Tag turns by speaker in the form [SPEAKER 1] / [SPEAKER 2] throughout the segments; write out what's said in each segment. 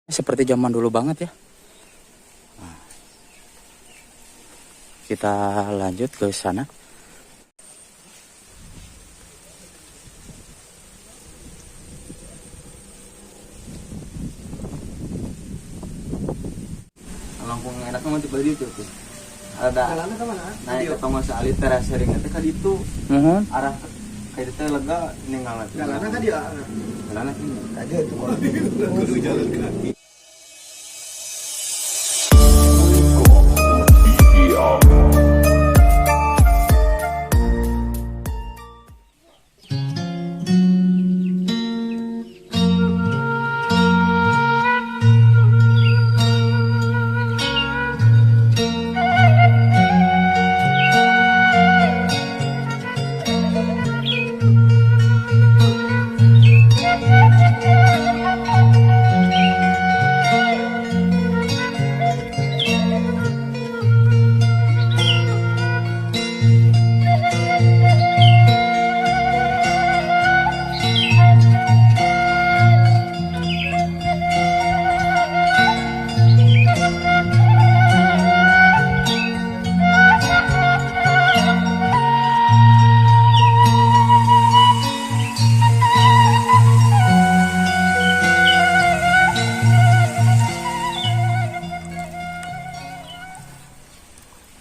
[SPEAKER 1] Seperti zaman dulu banget ya. Nah, kita lanjut ke sana. Langkung enak mah di bali itu tuh. Ada.
[SPEAKER 2] Jalannya ke mana?
[SPEAKER 1] Naik ketemu sekali teras sering teh ka ditu. Arah ka ditu teh lega ninggalna.
[SPEAKER 2] Jalannya kan dia.
[SPEAKER 1] Jalanna ini.
[SPEAKER 2] Aja itu. Kudu jalan kaki.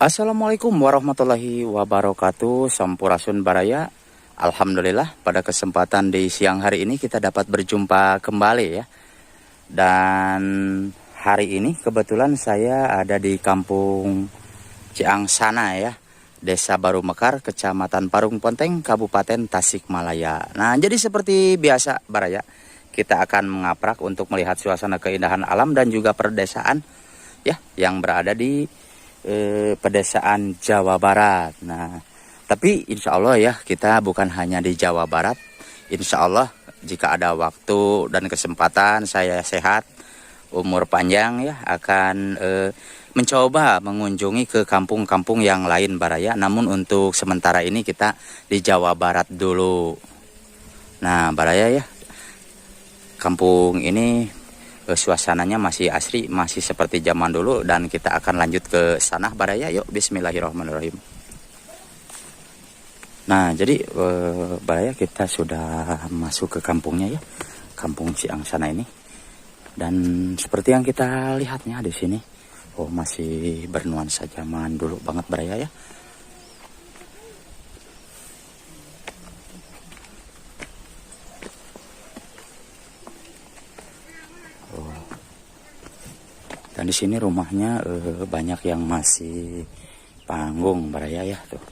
[SPEAKER 2] Assalamualaikum warahmatullahi wabarakatuh. Sampurasun Baraya. Alhamdulillah pada kesempatan di siang hari ini kita dapat berjumpa kembali ya. Dan hari ini kebetulan saya ada di kampung Ciangsana ya, Desa Baru Mekar, Kecamatan Parung Ponteng, Kabupaten Tasikmalaya. Nah, jadi seperti biasa Baraya, kita akan mengaprak untuk melihat suasana keindahan alam dan juga perdesaan ya yang berada di pedesaan Jawa Barat. Nah, tapi insya Allah ya kita bukan hanya di Jawa Barat. Insya Allah jika ada waktu dan kesempatan, saya sehat, umur panjang ya, akan mencoba mengunjungi ke kampung-kampung yang lain Baraya. Namun untuk sementara ini kita di Jawa Barat dulu. Nah Baraya ya, kampung ini suasananya masih asri, masih seperti zaman dulu, dan kita akan lanjut ke sana Baraya. Yuk, bismillahirrahmanirrahim. Nah, jadi Baraya kita sudah masuk ke kampungnya ya, kampung Ciangsana ini. Dan seperti yang kita lihatnya di sini, oh masih bernuansa zaman dulu banget Baraya ya. Dan di sini rumahnya banyak yang masih panggung Baraya ya tuh.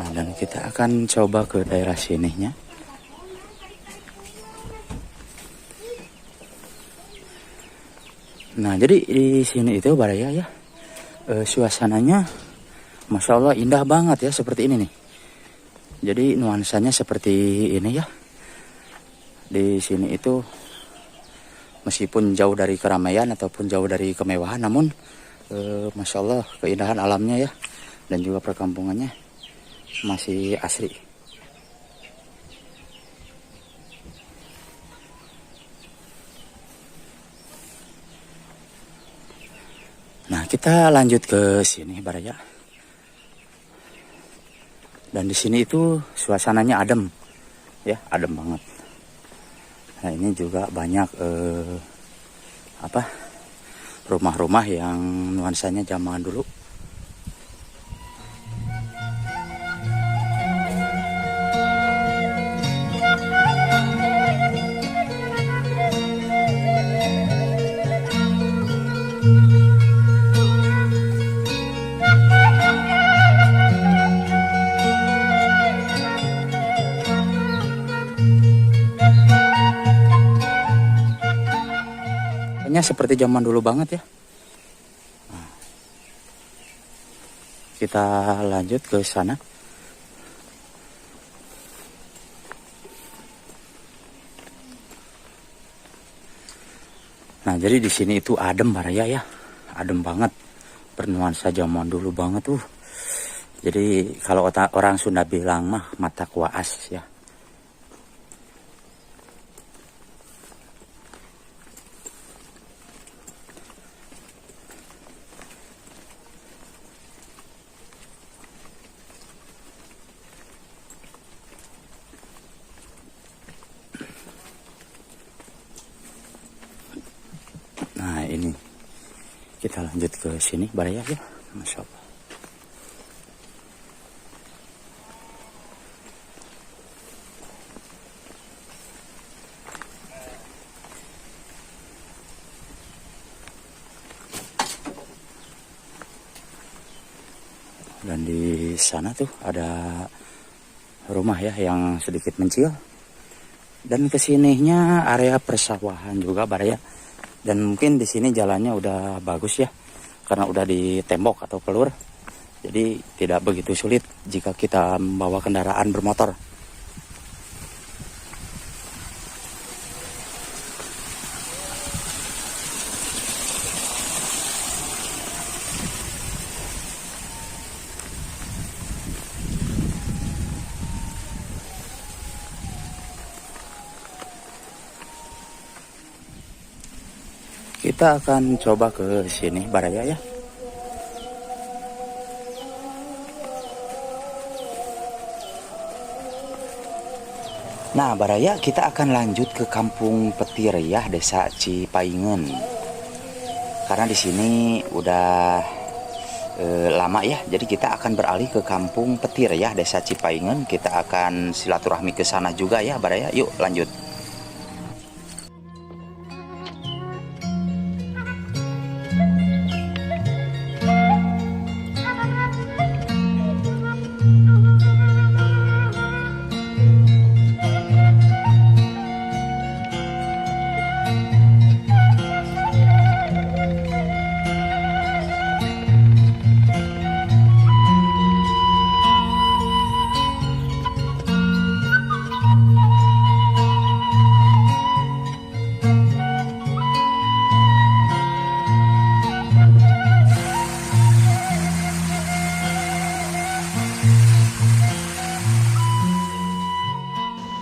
[SPEAKER 2] Nah, dan kita akan coba ke daerah sininya. Nah, jadi di sini itu Baraya ya, suasananya Masya Allah indah banget ya, seperti ini nih. Jadi nuansanya seperti ini ya. Di sini itu meskipun jauh dari keramaian ataupun jauh dari kemewahan, namun Masya Allah keindahan alamnya ya, dan juga perkampungannya masih asri. Nah, kita lanjut ke sini Baraya. Dan di sini itu suasananya adem, ya adem banget. Nah ini juga banyak rumah-rumah yang nuansanya zaman dulu. Seperti zaman dulu banget ya. Nah, kita lanjut ke sana. Nah, jadi di sini itu adem Baraya ya. Adem banget. Bernuansa zaman dulu banget tuh. Jadi kalau orang Sunda bilang mah mata kuas ya. Nah ini kita lanjut ke sini Baraya ya, Masya Allah. Dan di sana tuh ada rumah ya yang sedikit mencil. Dan kesininya area persawahan juga Baraya. Dan mungkin di sini jalannya udah bagus ya, karena udah ditembok atau pelur. Jadi tidak begitu sulit jika kita membawa kendaraan bermotor. Kita akan coba ke sini Baraya ya. Nah Baraya, kita akan lanjut ke Kampung Petir ya, Desa Cipaingen. Karena di sini udah lama ya, jadi kita akan beralih ke Kampung Petir ya, Desa Cipaingen. Kita akan silaturahmi ke sana juga ya Baraya. Yuk lanjut.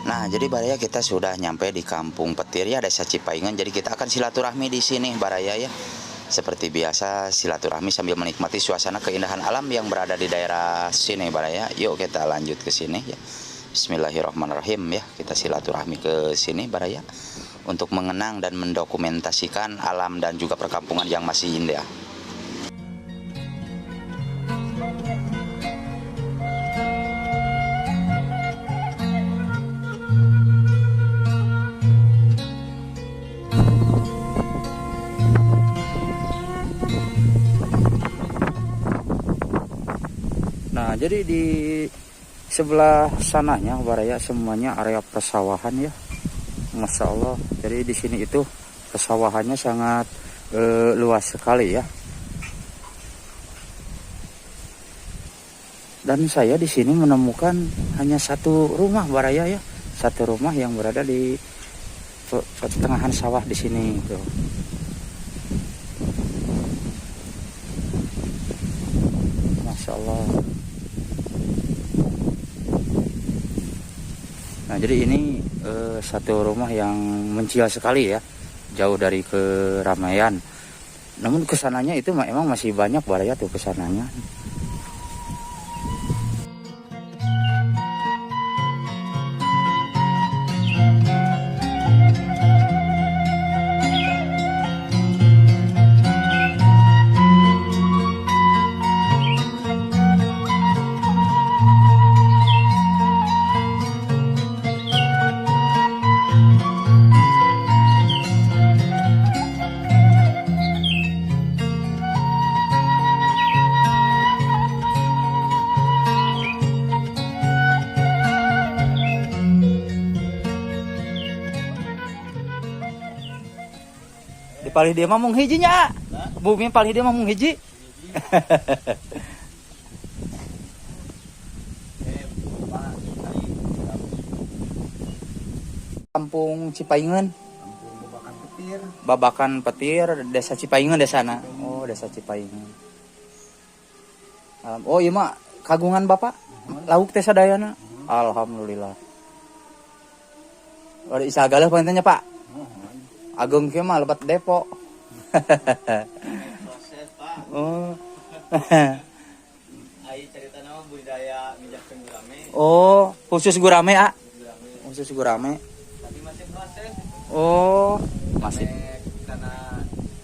[SPEAKER 2] Nah, jadi Baraya kita sudah nyampe di Kampung Petir ya, Desa Cipaingen. Jadi kita akan silaturahmi di sini Baraya ya. Seperti biasa silaturahmi sambil menikmati suasana keindahan alam yang berada di daerah sini Baraya. Yuk kita lanjut ke sini ya. Bismillahirrahmanirrahim ya. Kita silaturahmi ke sini Baraya untuk mengenang dan mendokumentasikan alam dan juga perkampungan yang masih indah. Nah, jadi di sebelah sananya Baraya semuanya area persawahan ya, Masya Allah. Jadi di sini itu persawahannya sangat luas sekali ya. Dan saya di sini menemukan hanya satu rumah Baraya ya, satu rumah yang berada di pertengahan sawah di sini tuh. Masya Allah. Nah jadi ini satu rumah yang mencil sekali ya, jauh dari keramaian. Namun kesananya itu memang masih banyak Baraya tuh kesananya. Di palih dia mah mung hiji nya. Bumi palih dia mah mung hiji. Kampung Cipaingen.
[SPEAKER 1] Kampung Babakan Petir.
[SPEAKER 2] Babakan Petir, Desa Cipaingen desana. Oh, Desa Cipaingen. Oh iya mah kagungan Bapak? Lauk teh sadayana. Alhamdulillah. Ada isagala pantenya Pak. Agung kieu mah lebat depo.
[SPEAKER 1] Proses, Pak.
[SPEAKER 2] Oh.
[SPEAKER 1] Ai cerita nama budaya mijakkeun gurame.
[SPEAKER 2] Oh, khusus gurame, A.
[SPEAKER 1] Gurame.
[SPEAKER 2] Khusus gurame.
[SPEAKER 1] Tapi masih proses.
[SPEAKER 2] Oh, masih.
[SPEAKER 1] Karena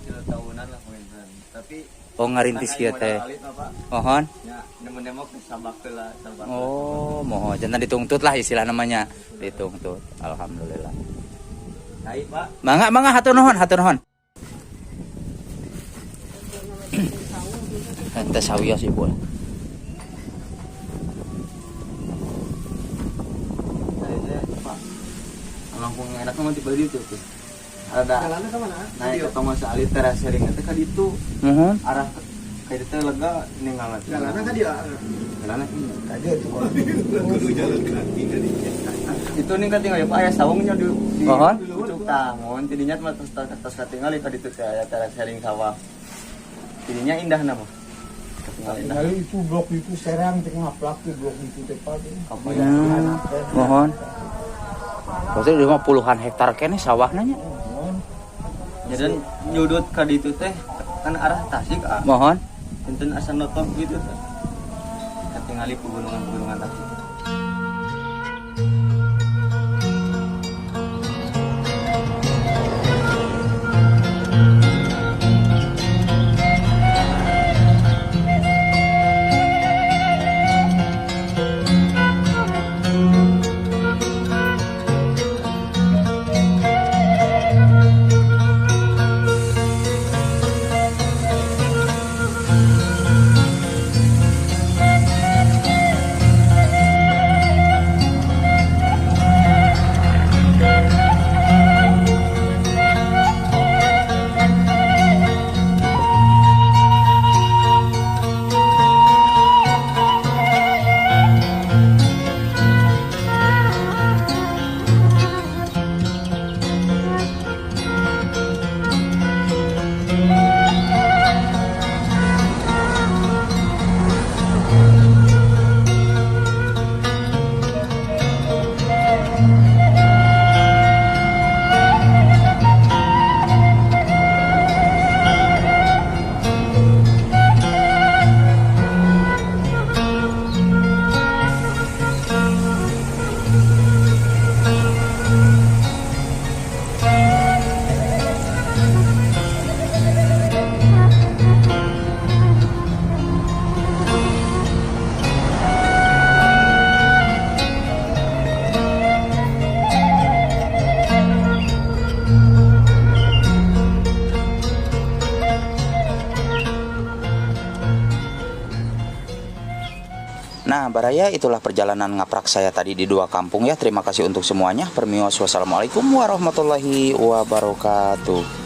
[SPEAKER 1] 3 tahunan lah punten. Tapi
[SPEAKER 2] Oh, ngarintis kieu teh.
[SPEAKER 1] Mohon.
[SPEAKER 2] Mohon.
[SPEAKER 1] Ya, nemu-nemu sabakeul lah, sabakeul.
[SPEAKER 2] Oh, mohon jangan dituntut lah istilah namanya. Dituntut. Alhamdulillah.
[SPEAKER 1] Hai, Pak.
[SPEAKER 2] Mangga hatur nuhun, hatur nuhun. Ente sawios ibu.
[SPEAKER 1] Tadi teh, Pak. Langsung enak mah di Bali itu tuh. Ada.
[SPEAKER 3] Jalannya ke mana?
[SPEAKER 1] Naik ke Tomas Ali terasering teh ka ditu.
[SPEAKER 2] Mohon.
[SPEAKER 1] Arah kayak itu lega ninggalan.
[SPEAKER 3] Jalannya kan dia.
[SPEAKER 1] Jalannya.
[SPEAKER 3] Tadi itu kudu jalan kaki tadi.
[SPEAKER 1] Itu nih kan tinggal ya Pak aya saungnya di
[SPEAKER 2] Mohon.
[SPEAKER 1] pucuk tangon. Tidinya mah tos katingal ka ditu teh aya terasering sawah. Tidinya indah nama. Tinggal indah.
[SPEAKER 3] Kali itu blok itu serang tengah plak itu blok itu tepat.
[SPEAKER 1] Apa ya?
[SPEAKER 2] Mohon. Maksudnya dia mah puluhan hektar kene sawahna nya.
[SPEAKER 1] Jadi nyudut ka ditu teh kan arah Tasik ah.
[SPEAKER 2] Mohon.
[SPEAKER 1] Enten asa notok gitu teh. Katingali pegunungan-pegunungan Tasik.
[SPEAKER 2] Nah, Baraya, itulah perjalanan ngaprak saya tadi di 2 kampung ya. Terima kasih untuk semuanya. Permios, wassalamualaikum warahmatullahi wabarakatuh.